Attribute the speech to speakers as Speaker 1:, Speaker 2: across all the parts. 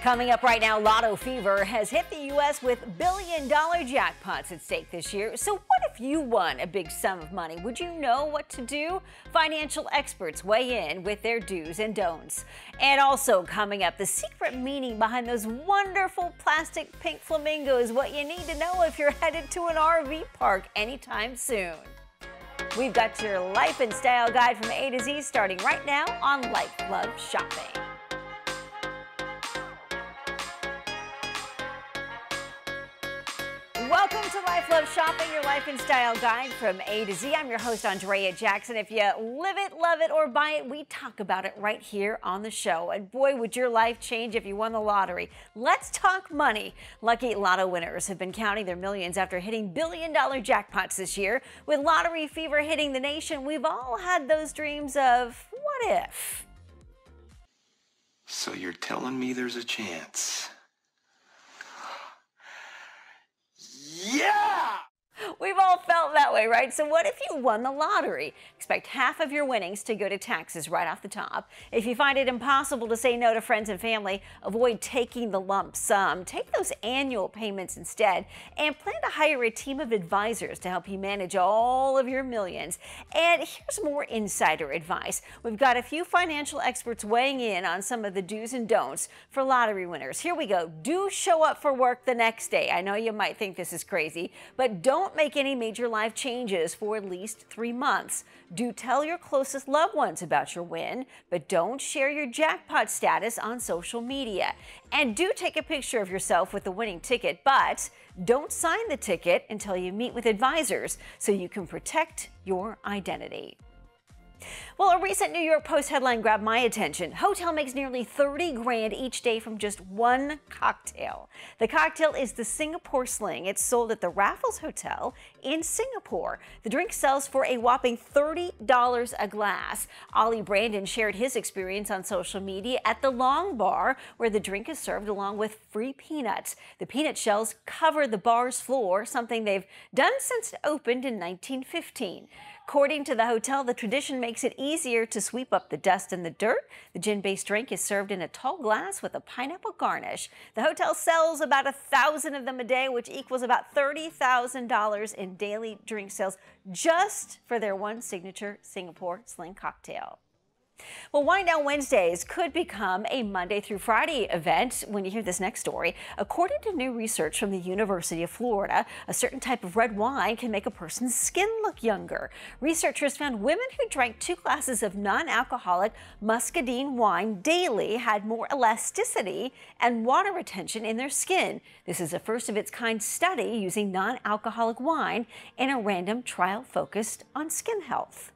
Speaker 1: Coming up right now, Lotto fever has hit the U.S. with billion-dollar jackpots at stake this year. So what if you won a big sum of money? Would you know what to do? Financial experts weigh in with their do's and don'ts. And also coming up, the secret meaning behind those wonderful plastic pink flamingos, what you need to know if you're headed to an RV park anytime soon. We've got your life and style guide from A to Z starting right now on Life Love Shopping. Welcome to Life Love Shopping, your life and style guide from A to Z. I'm your host, Andrea Jackson. If you live it, love it, or buy it, we talk about it right here on the show. And boy, would your life change if you won the lottery. Let's talk money. Lucky Lotto winners have been counting their millions after hitting billion-dollar jackpots this year. With lottery fever hitting the nation, we've all had those dreams of what if?
Speaker 2: So you're telling me there's a chance? Yeah!
Speaker 1: We've all felt that way, right? So what if you won the lottery? Expect half of your winnings to go to taxes right off the top. If you find it impossible to say no to friends and family, avoid taking the lump sum. Take those annual payments instead and plan to hire a team of advisors to help you manage all of your millions. And here's more insider advice. We've got a few financial experts weighing in on some of the do's and don'ts for lottery winners. Here we go. Do show up for work the next day. I know you might think this is crazy, but don't make any major life changes for at least 3 months. Do tell your closest loved ones about your win, but don't share your jackpot status on social media. And do take a picture of yourself with the winning ticket, but don't sign the ticket until you meet with advisors so you can protect your identity. Well, a recent New York Post headline grabbed my attention. Hotel makes nearly 30 grand each day from just one cocktail. The cocktail is the Singapore Sling. It's sold at the Raffles Hotel in Singapore. The drink sells for a whopping $30 a glass. Ollie Brandon shared his experience on social media at the Long Bar, where the drink is served along with free peanuts. The peanut shells cover the bar's floor, something they've done since it opened in 1915. According to the hotel, the tradition makes it easier to sweep up the dust and the dirt. The gin-based drink is served in a tall glass with a pineapple garnish. The hotel sells about 1,000 of them a day, which equals about $30,000 in daily drink sales just for their one signature Singapore Sling cocktail. Well, Wine Down Wednesdays could become a Monday through Friday event when you hear this next story. According to new research from the University of Florida, a certain type of red wine can make a person's skin look younger. Researchers found women who drank 2 glasses of non-alcoholic muscadine wine daily had more elasticity and water retention in their skin. This is a first of its kind study using non-alcoholic wine in a random trial focused on skin health.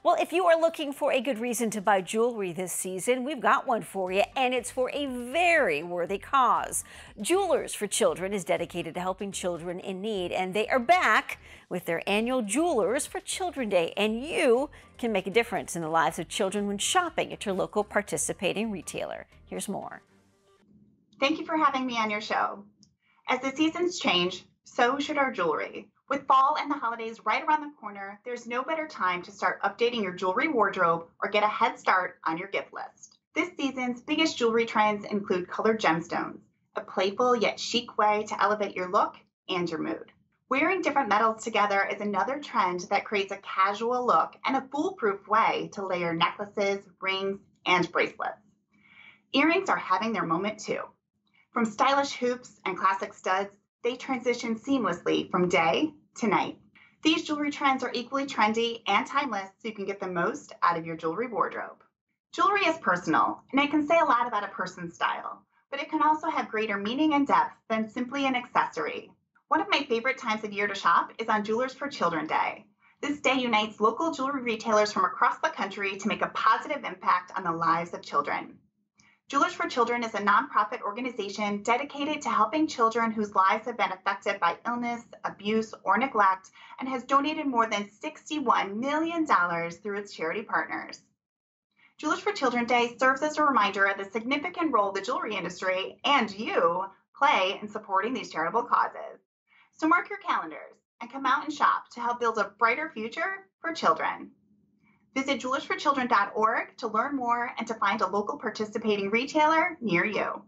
Speaker 1: Well, if you are looking for a good reason to buy jewelry this season, we've got one for you, and it's for a very worthy cause. Jewelers for Children is dedicated to helping children in need, and they are back with their annual Jewelers for Children Day, and you can make a difference in the lives of children when shopping at your local participating retailer. Here's more.
Speaker 3: Thank you for having me on your show. As the seasons change, so should our jewelry. With fall and the holidays right around the corner, there's no better time to start updating your jewelry wardrobe or get a head start on your gift list. This season's biggest jewelry trends include colored gemstones, a playful yet chic way to elevate your look and your mood. Wearing different metals together is another trend that creates a casual look and a foolproof way to layer necklaces, rings, and bracelets. Earrings are having their moment too. From stylish hoops and classic studs, they transition seamlessly from day to night. These jewelry trends are equally trendy and timeless, so you can get the most out of your jewelry wardrobe. Jewelry is personal, and it can say a lot about a person's style, but it can also have greater meaning and depth than simply an accessory. One of my favorite times of year to shop is on Jewelers for Children Day. This day unites local jewelry retailers from across the country to make a positive impact on the lives of children. Jewelers for Children is a nonprofit organization dedicated to helping children whose lives have been affected by illness, abuse, or neglect, and has donated more than $61 million through its charity partners. Jewelers for Children Day serves as a reminder of the significant role the jewelry industry and you play in supporting these charitable causes. So mark your calendars and come out and shop to help build a brighter future for children. Visit jewelersforchildren.org to learn more and to find a local participating retailer near you.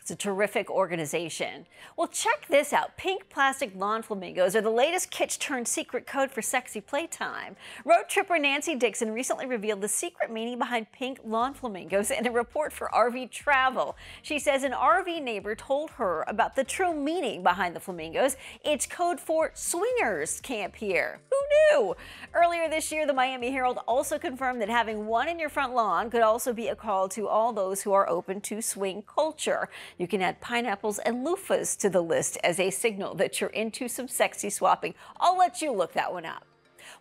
Speaker 1: It's a terrific organization. Well, check this out. Pink plastic lawn flamingos are the latest kitsch-turned-secret code for sexy playtime. Road tripper Nancy Dixon recently revealed the secret meaning behind pink lawn flamingos in a report for RV Travel. She says an RV neighbor told her about the true meaning behind the flamingos. It's code for swingers camp here. Who knew? Earlier this year, the Miami Herald also confirmed that having one in your front lawn could also be a call to all those who are open to swing culture. You can add pineapples and loofahs to the list as a signal that you're into some sexy swapping. I'll let you look that one up.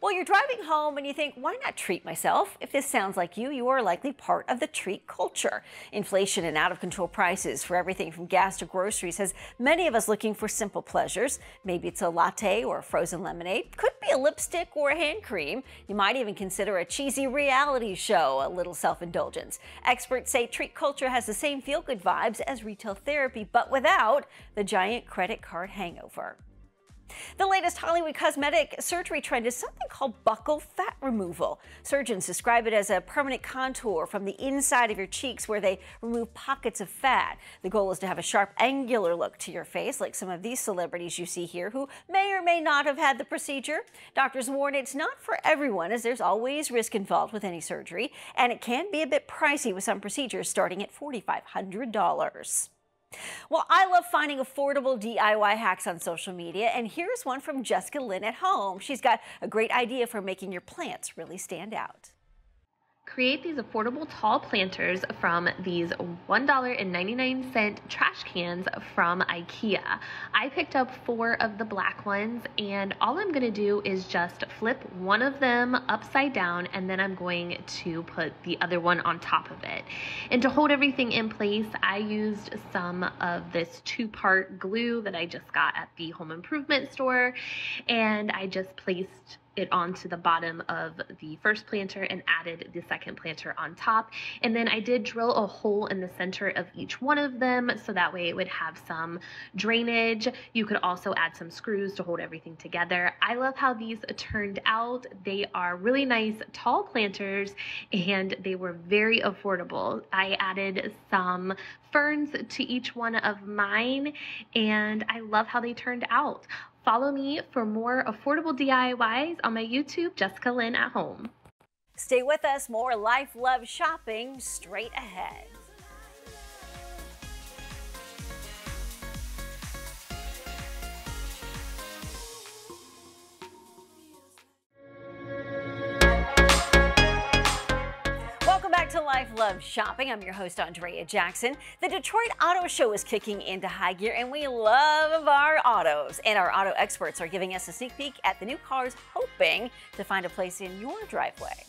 Speaker 1: Well, you're driving home and you think, why not treat myself? If this sounds like you are likely part of the treat culture. Inflation and out-of-control prices for everything from gas to groceries has many of us looking for simple pleasures. Maybe it's a latte or a frozen lemonade. Could be a lipstick or a hand cream. You might even consider a cheesy reality show, a little self-indulgence. Experts say treat culture has the same feel-good vibes as retail therapy, but without the giant credit card hangover. The latest Hollywood cosmetic surgery trend is something called buccal fat removal. Surgeons describe it as a permanent contour from the inside of your cheeks where they remove pockets of fat. The goal is to have a sharp, angular look to your face, like some of these celebrities you see here who may or may not have had the procedure. Doctors warn it's not for everyone, as there's always risk involved with any surgery, and it can be a bit pricey with some procedures starting at $4,500. Well, I love finding affordable DIY hacks on social media, and here's one from Jessica Lynn at home. She's got a great idea for making your plants really stand out.
Speaker 4: Create these affordable tall planters from these $1.99 trash cans from IKEA. I picked up 4 of the black ones, and all I'm going to do is just flip one of them upside down, and then I'm going to put the other one on top of it. And to hold everything in place, I used some of this 2-part glue that I just got at the home improvement store, and I just placed it onto the bottom of the first planter and added the second planter on top. And then I did drill a hole in the center of each one of them so that way it would have some drainage. You could also add some screws to hold everything together. I love how these turned out. They are really nice tall planters and they were very affordable. I added some ferns to each one of mine and I love how they turned out. Follow me for more affordable DIYs on my YouTube, Jessica Lynn at Home.
Speaker 1: Stay with us, more Life Love Shopping straight ahead. To Life Love Shopping. I'm your host, Andrea Jackson. The Detroit Auto Show is kicking into high gear, and we love our autos. And our auto experts are giving us a sneak peek at the new cars, hoping to find a place in your driveway.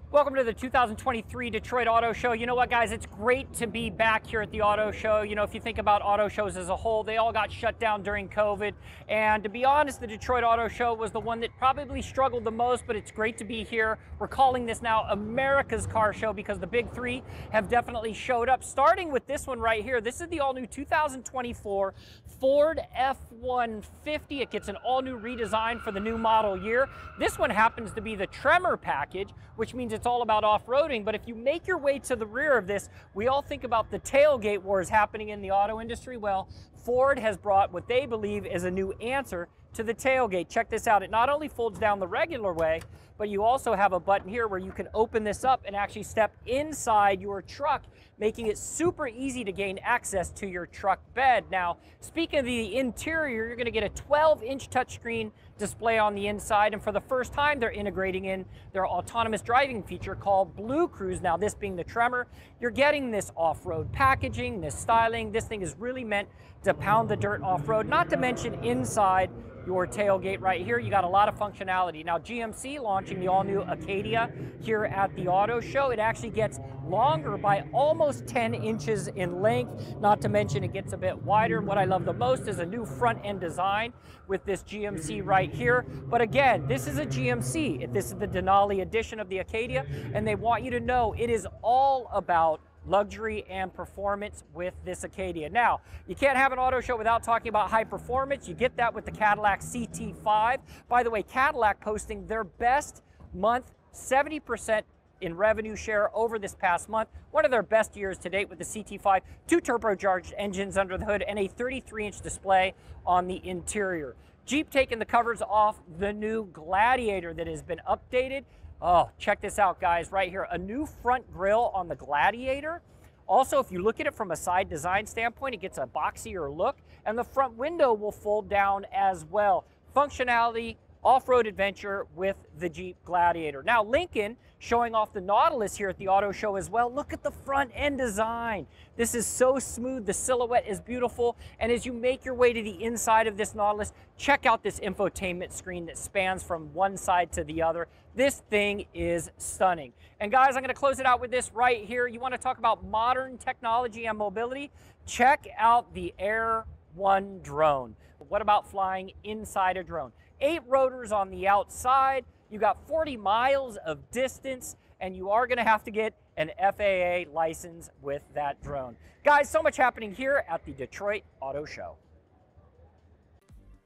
Speaker 5: Welcome to the 2023 Detroit Auto Show. You know what, guys? It's great to be back here at the auto show. You know, if you think about auto shows as a whole, they all got shut down during COVID. And to be honest, the Detroit Auto Show was the one that probably struggled the most, but it's great to be here. We're calling this now America's Car Show because the big three have definitely showed up, starting with this one right here. This is the all-new 2024 Ford F-150. It gets an all-new redesign for the new model year. This one happens to be the Tremor package, which means it's all about off-roading. But if you make your way to the rear of this, we all think about the tailgate wars happening in the auto industry. Well, Ford has brought what they believe is a new answer to the tailgate. Check this out. It not only folds down the regular way, but you also have a button here where you can open this up and actually step inside your truck, making it super easy to gain access to your truck bed. Now, speaking of the interior, you're going to get a 12-inch touchscreen display on the inside, and for the first time they're integrating in their autonomous driving feature called Blue Cruise. Now, this being the Tremor, you're getting this off-road packaging, this styling. This thing is really meant to pound the dirt off-road, not to mention inside your tailgate right here, you got a lot of functionality. Now, GMC launching the all-new Acadia here at the auto show. It actually gets longer by almost 10 inches in length, not to mention it gets a bit wider. And what I love the most is a new front-end design with this GMC right here. But again, this is a GMC. This is the Denali edition of the Acadia, and they want you to know it is all about luxury and performance with this Acadia. Now, you can't have an auto show without talking about high performance. You get that with the Cadillac CT5. By the way, Cadillac posting their best month, 70% in revenue share over this past month. One of their best years to date with the CT5, 2 turbocharged engines under the hood, and a 33-inch display on the interior. Jeep taking the covers off the new Gladiator that has been updated. Oh, check this out, guys, right here. A new front grille on the Gladiator. Also, if you look at it from a side design standpoint, it gets a boxier look, and the front window will fold down as well. Functionality, off-road adventure with the Jeep Gladiator. Now, Lincoln showing off the Nautilus here at the auto show as well. Look at the front end design. This is so smooth. The silhouette is beautiful. And as you make your way to the inside of this Nautilus, check out this infotainment screen that spans from one side to the other. This thing is stunning. And guys, I'm going to close it out with this right here. You want to talk about modern technology and mobility? Check out the Air One drone. What about flying inside a drone? 8 rotors on the outside. You got 40 miles of distance, and you are going to have to get an FAA license with that drone. Guys, so much happening here at the Detroit Auto Show.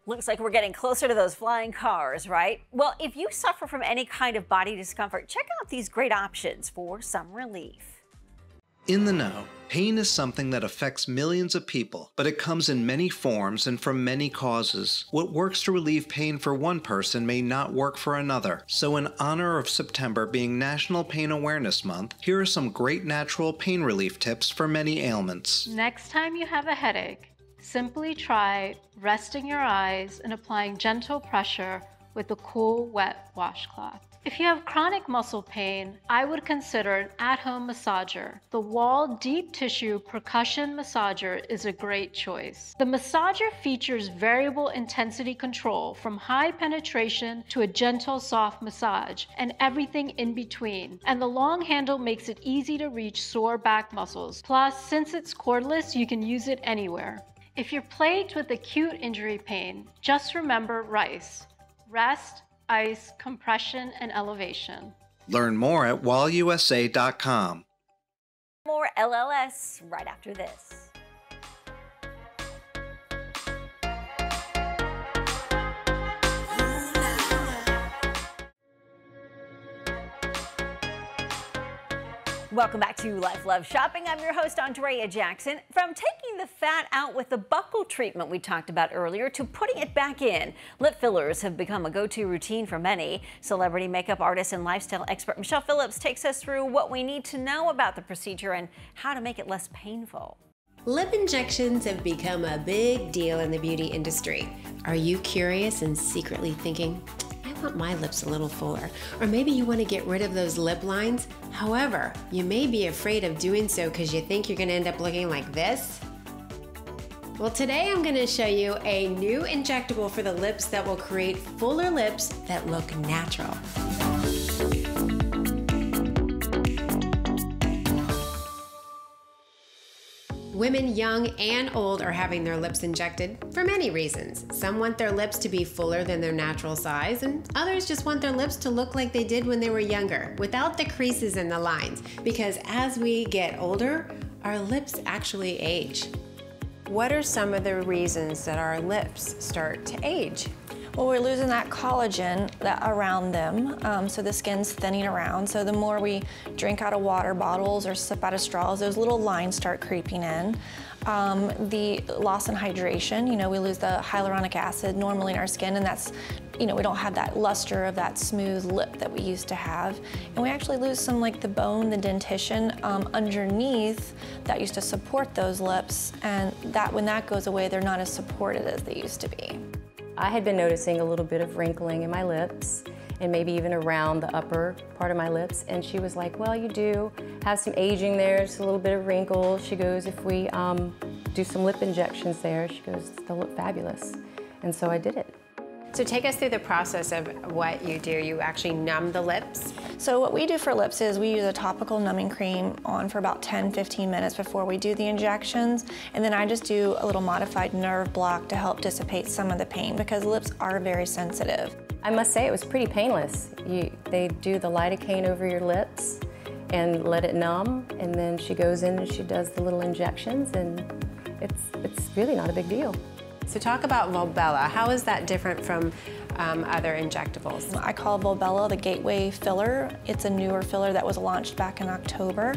Speaker 1: Looks like we're getting closer to those flying cars, right? Well, if you suffer from any kind of body discomfort, check out these great options for some relief.
Speaker 6: In the know, pain is something that affects millions of people, but it comes in many forms and from many causes. What works to relieve pain for one person may not work for another. So in honor of September being National Pain Awareness Month, here are some great natural pain relief tips for many ailments.
Speaker 7: Next time you have a headache, simply try resting your eyes and applying gentle pressure with a cool, wet washcloth. If you have chronic muscle pain, I would consider an at-home massager. The Wall Deep Tissue Percussion Massager is a great choice. The massager features variable intensity control from high penetration to a gentle, soft massage, and everything in between. And the long handle makes it easy to reach sore back muscles. Plus, since it's cordless, you can use it anywhere. If you're plagued with acute injury pain, just remember RICE. Rest, ice, compression, and elevation.
Speaker 6: Learn more at wallusa.com.
Speaker 1: More LLS right after this. Welcome back to Life Love Shopping. I'm your host, Andrea Jackson. From taking the fat out with the buccal treatment we talked about earlier to putting it back in, lip fillers have become a go-to routine for many. Celebrity makeup artist and lifestyle expert Michelle Phillips takes us through what we need to know about the procedure and how to make it less painful.
Speaker 8: Lip injections have become a big deal in the beauty industry. Are you curious and secretly thinking, I want my lips a little fuller? Or maybe you want to get rid of those lip lines. However, you may be afraid of doing so because you think you're going to end up looking like this. Well, today I'm going to show you a new injectable for the lips that will create fuller lips that look natural. Women young and old are having their lips injected for many reasons. Some want their lips to be fuller than their natural size, and others just want their lips to look like they did when they were younger, without the creases and the lines. Because as we get older, our lips actually age. What are some of the reasons that our lips start to age?
Speaker 9: Well, we're losing that collagen around them, so the skin's thinning around. So the more we drink out of water bottles or sip out of straws, those little lines start creeping in. The loss in hydration, we lose the hyaluronic acid normally in our skin, and that's, we don't have that luster of that smooth lip that we used to have. And we actually lose some, like the bone, the dentition underneath that used to support those lips, and that when that goes away, they're not as supported as they used to be.
Speaker 10: I had been noticing a little bit of wrinkling in my lips and maybe even around the upper part of my lips, and she was like, well, you do have some aging there, just a little bit of wrinkle. She goes, if we do some lip injections there, she goes, they'll look fabulous. And so I did it.
Speaker 8: So take us through the process of what you do. You actually numb the lips?
Speaker 9: So what we do for lips is we use a topical numbing cream on for about 10-15 minutes before we do the injections, and then I just do a little modified nerve block to help dissipate some of the pain because lips are very sensitive.
Speaker 10: I must say it was pretty painless. They do the lidocaine over your lips and let it numb, and then she goes in and she does the little injections, and it's really not a big deal.
Speaker 8: So talk about Volbella. How is that different from other injectables.
Speaker 9: I call Volbella the gateway filler. It's a newer filler that was launched back in October,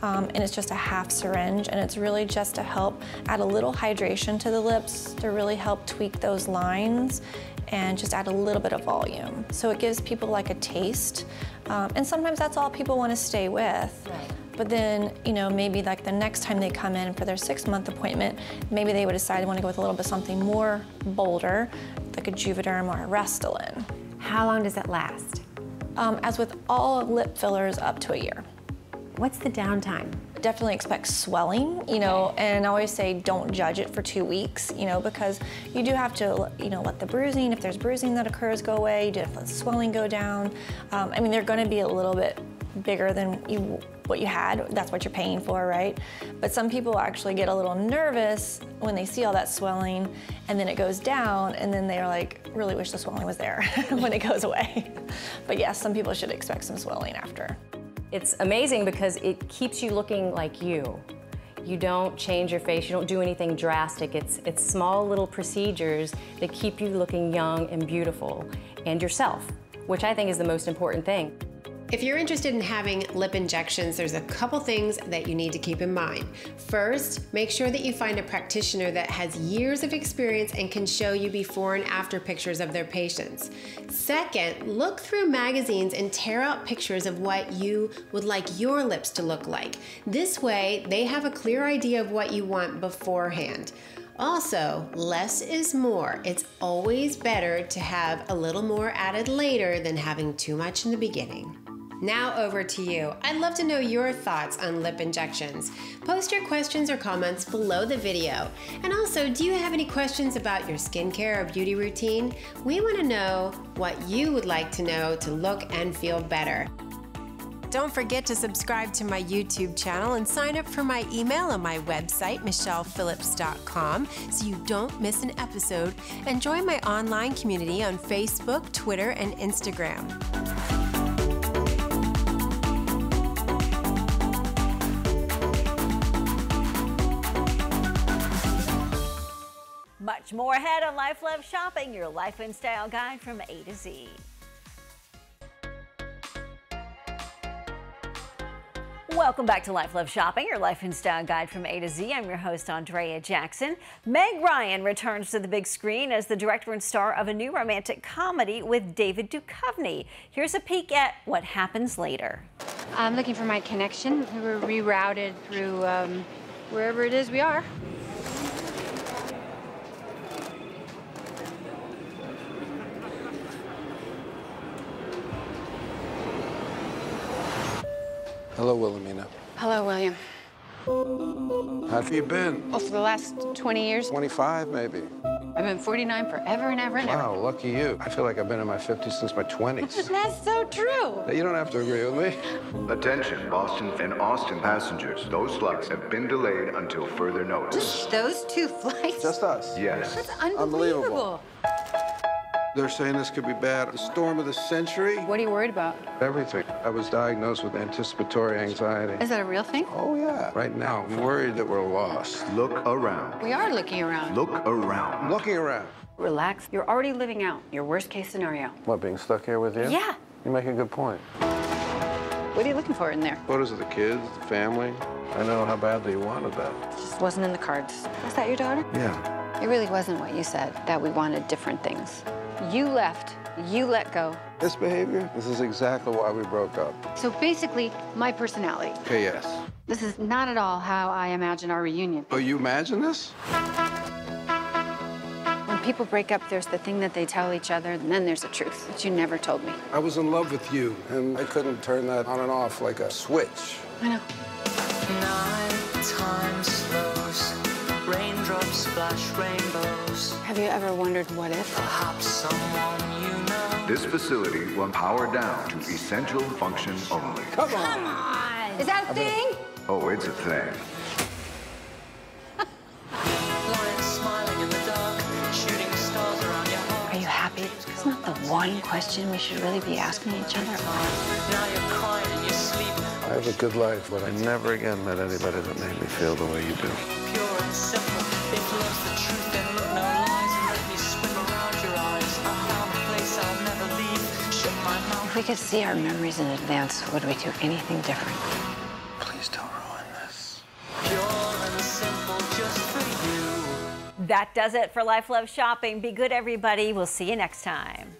Speaker 9: and it's just a half syringe, and it's really just to help add a little hydration to the lips to really help tweak those lines and just add a little bit of volume. So it gives people like a taste, and sometimes that's all people want to stay with.
Speaker 8: Right.
Speaker 9: But then, you know, maybe like the next time they come in for their 6-month appointment, maybe they would decide they want to go with a little bit something more bolder, like a Juvederm or a Restylane.
Speaker 8: How long does it last?
Speaker 9: As with all lip fillers, up to a year.
Speaker 8: What's the downtime?
Speaker 9: Definitely expect swelling, you know, and I always say don't judge it for 2 weeks, you know, because you do have to, you know, let the bruising, if there's bruising that occurs, go away. You do have to let the swelling go down. I mean, they're going to be a little bit bigger than what you had. That's what you're paying for, right? But some people actually get a little nervous when they see all that swelling, and then it goes down, and then they're like, really wish the swelling was there when it goes away. But yes, some people should expect some swelling after.
Speaker 10: It's amazing because it keeps you looking like you. You don't change your face, you don't do anything drastic. It's small little procedures that keep you looking young and beautiful and yourself, which I think is the most important thing.
Speaker 8: If you're interested in having lip injections, there's a couple things that you need to keep in mind. First, make sure that you find a practitioner that has years of experience and can show you before and after pictures of their patients. Second, look through magazines and tear out pictures of what you would like your lips to look like. This way, they have a clear idea of what you want beforehand. Also, less is more. It's always better to have a little more added later than having too much in the beginning. Now over to you. I'd love to know your thoughts on lip injections. Post your questions or comments below the video. And also, do you have any questions about your skincare or beauty routine? We want to know what you would like to know to look and feel better. Don't forget to subscribe to my YouTube channel and sign up for my email on my website, michellephillips.com, so you don't miss an episode. And join my online community on Facebook, Twitter, and Instagram.
Speaker 1: Much more ahead on Life Love Shopping, your life and style guide from A to Z. Welcome back to Life Love Shopping, your life and style guide from A to Z. I'm your host, Andrea Jackson. Meg Ryan returns to the big screen as the director and star of a new romantic comedy with David Duchovny. Here's a peek at what happens later.
Speaker 11: I'm looking for my connection. We were rerouted through wherever it is we are.
Speaker 12: Hello, Wilhelmina.
Speaker 11: Hello, William.
Speaker 12: How have you been?
Speaker 11: Oh, for the last 20 years?
Speaker 12: 25, maybe.
Speaker 11: I've been 49 forever and ever and ever.
Speaker 12: Wow, lucky you. I feel like I've been in my 50s since my 20s.
Speaker 11: That's so true.
Speaker 12: You don't have to agree with me.
Speaker 13: Attention, Boston and Austin passengers. Those flights have been delayed until further notice.
Speaker 11: Just those 2 flights?
Speaker 12: Just us.
Speaker 13: Yes.
Speaker 11: That's unbelievable.
Speaker 12: They're saying this could be bad. The storm of the century.
Speaker 11: What are you worried about?
Speaker 12: Everything. I was diagnosed with anticipatory anxiety.
Speaker 11: Is that a real thing?
Speaker 12: Oh, yeah. Right now, I'm worried that we're lost.
Speaker 13: Look around.
Speaker 11: We are looking around.
Speaker 13: Look around.
Speaker 12: I'm looking around.
Speaker 11: Relax. You're already living out your worst case scenario.
Speaker 12: What, being stuck here with you?
Speaker 11: Yeah.
Speaker 12: You make a good point.
Speaker 11: What are you looking for in there?
Speaker 12: Photos of the kids, the family. I know how badly you wanted that.
Speaker 11: It just wasn't in the cards. Was that your daughter?
Speaker 12: Yeah.
Speaker 11: It really wasn't what you said, that we wanted different things. You left, you let go.
Speaker 12: This behavior, this is exactly why we broke up.
Speaker 11: So basically, my personality.
Speaker 12: Okay, yes.
Speaker 11: This is not at all how I imagine our reunion.
Speaker 12: Oh, you imagine this?
Speaker 11: When people break up, there's the thing that they tell each other, and then there's the truth that you never told me.
Speaker 12: I was in love with you, and I couldn't turn that on and off like a switch.
Speaker 11: I know.
Speaker 14: Nighttime slows, raindrops splash rainbows.
Speaker 11: Have you ever wondered what if?
Speaker 14: Perhaps someone you know.
Speaker 13: This facility will power down to essential function only.
Speaker 12: Come on!
Speaker 11: Come on! Is that a thing?
Speaker 13: Oh, it's a thing.
Speaker 14: Lying smiling in the dark, shooting stars around your heart.
Speaker 11: Are you happy? Isn't that the one question we should really be asking each other?
Speaker 14: Now you're crying in your sleep.
Speaker 12: I have a good life, but I never again met anybody that made me feel the way you do.
Speaker 14: Pure and simple. If love's the truth, then look no lies and let me swim around your eyes. I found a place
Speaker 15: If we could see our memories in advance, would we do anything different?
Speaker 2: Please don't ruin this.
Speaker 14: Pure and simple just for you.
Speaker 1: That does it for Life Love Shopping. Be good, everybody. We'll see you next time.